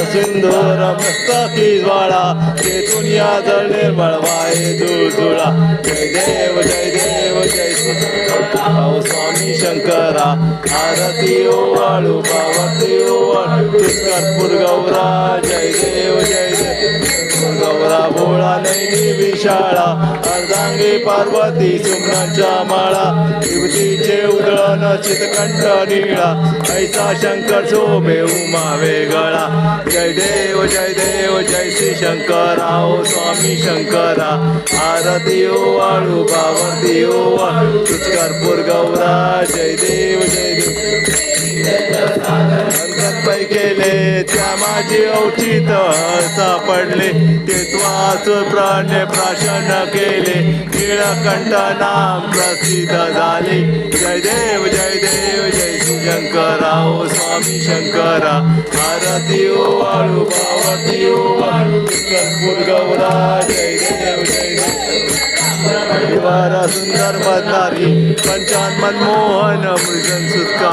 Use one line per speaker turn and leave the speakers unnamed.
सिंधूर मस्तकी ज्वाळा तेथून या जळ निर्मळ वाये जुळजुळा जय देव जय देव जय श्री स्वामी शंकरा आरती ओवाळू पावती ओवाळू कर्पूर गौरा जय देव जय देव गौरा भोळा नैनी विशाळा अर्धांगी पार्वती सुमनाच्या माळा युवतीचे उधळण चितकंठ निळा ऐसा शंकर शोभे उमा वेगळा जय देव जय श्री शंकरा ओ स्वामी शंकरा आरती ओवाळू पावती ओवाळू कर्पूर गौरा जय देव पै केले त्या माझे औचित सापडले ते त्वाच प्राण्य प्राशन केले नीळकंठ नाम प्रसिद्ध झाले जय देव जय श्री शंकरा ओ स्वामी शंकरा आरती ओवाळू पावती ओवाळू कर्पूर गौरा जय देव सुंदर मदारी पंचान मनमोहन मृजन सुत्का